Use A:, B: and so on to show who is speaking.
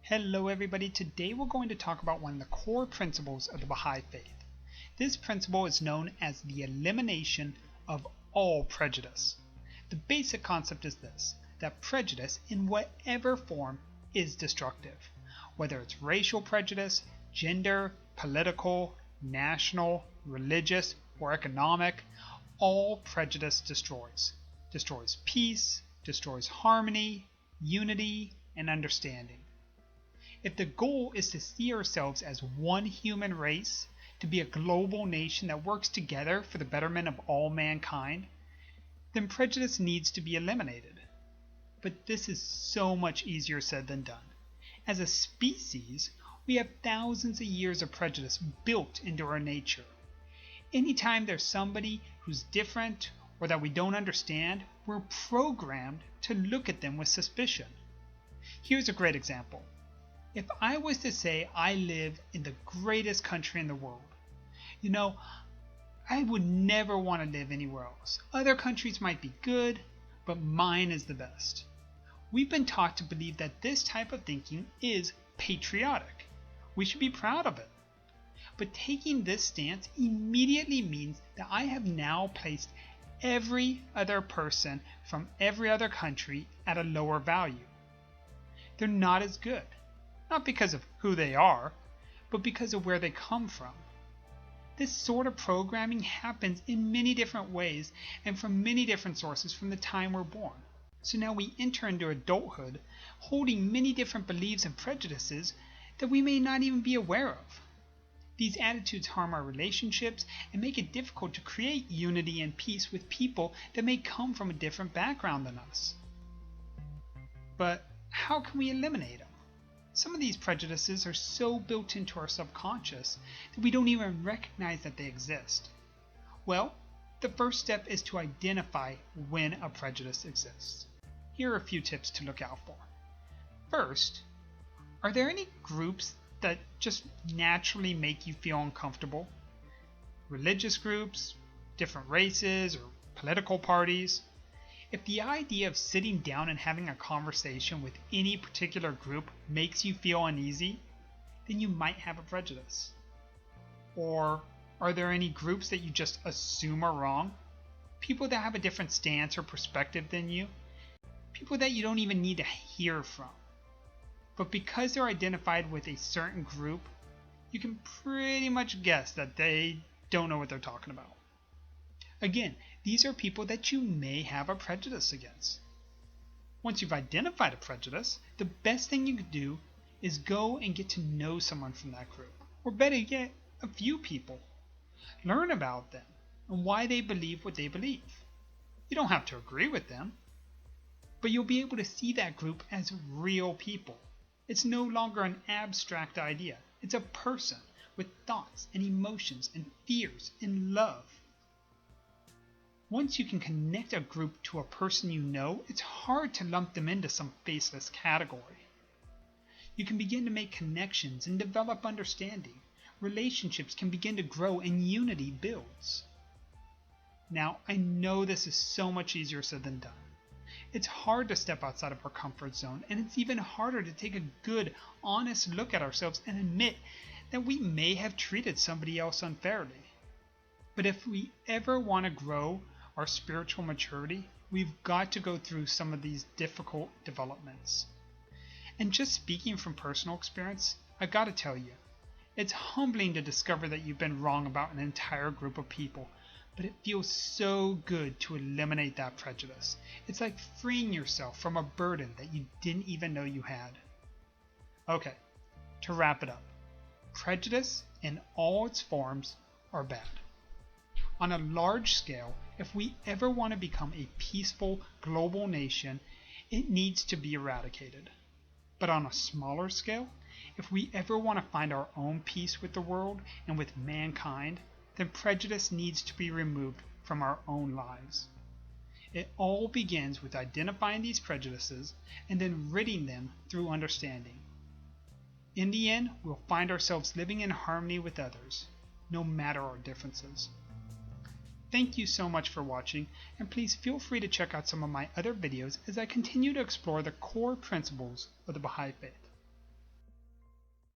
A: Hello everybody, today we're going to talk about one of the core principles of the Baha'i Faith. This principle is known as the elimination of all prejudice. The basic concept is this, that prejudice in whatever form is destructive. Whether it's racial prejudice, gender, political, national, religious, or economic, all prejudice destroys. Destroys peace, destroys harmony, unity, and understanding. If the goal is to see ourselves as one human race, to be a global nation that works together for the betterment of all mankind, then prejudice needs to be eliminated. But this is so much easier said than done. As a species, we have thousands of years of prejudice built into our nature. Anytime there's somebody who's different or that we don't understand, we're programmed to look at them with suspicion. Here's a great example. If I was to say I live in the greatest country in the world, I would never want to live anywhere else. Other countries might be good, but mine is the best. We've been taught to believe that this type of thinking is patriotic. We should be proud of it. But taking this stance immediately means that I have now placed every other person from every other country at a lower value. They're not as good. Not because of who they are, but because of where they come from. This sort of programming happens in many different ways and from many different sources from the time we're born. So now we enter into adulthood holding many different beliefs and prejudices that we may not even be aware of. These attitudes harm our relationships and make it difficult to create unity and peace with people that may come from a different background than us. But how can we eliminate them? Some of these prejudices are so built into our subconscious that we don't even recognize that they exist. Well, the first step is to identify when a prejudice exists. Here are a few tips to look out for. First, are there any groups that just naturally make you feel uncomfortable? Religious groups, different races, or political parties? If the idea of sitting down and having a conversation with any particular group makes you feel uneasy, then you might have a prejudice. Or are there any groups that you just assume are wrong? People that have a different stance or perspective than you? People that you don't even need to hear from. But because they're identified with a certain group, you can pretty much guess that they don't know what they're talking about. Again, these are people that you may have a prejudice against. Once you've identified a prejudice, the best thing you can do is go and get to know someone from that group, or better yet, a few people. Learn about them and why they believe what they believe. You don't have to agree with them, but you'll be able to see that group as real people. It's no longer an abstract idea. It's a person with thoughts and emotions and fears and love. Once you can connect a group to a person you know, it's hard to lump them into some faceless category. You can begin to make connections and develop understanding. Relationships can begin to grow and unity builds. Now, I know this is so much easier said than done. It's hard to step outside of our comfort zone, and it's even harder to take a good, honest look at ourselves and admit that we may have treated somebody else unfairly. But if we ever want to grow our spiritual maturity, we've got to go through some of these difficult developments. And just speaking from personal experience, I gotta tell you, it's humbling to discover that you've been wrong about an entire group of people, but it feels so good to eliminate that prejudice. It's like freeing yourself from a burden that you didn't even know you had. Okay, to wrap it up, prejudice in all its forms are bad. On a large scale, if we ever want to become a peaceful global nation, it needs to be eradicated. But on a smaller scale, if we ever want to find our own peace with the world and with mankind, then prejudice needs to be removed from our own lives. It all begins with identifying these prejudices and then ridding them through understanding. In the end, we'll find ourselves living in harmony with others, no matter our differences. Thank you so much for watching, and please feel free to check out some of my other videos as I continue to explore the core principles of the Baha'i Faith.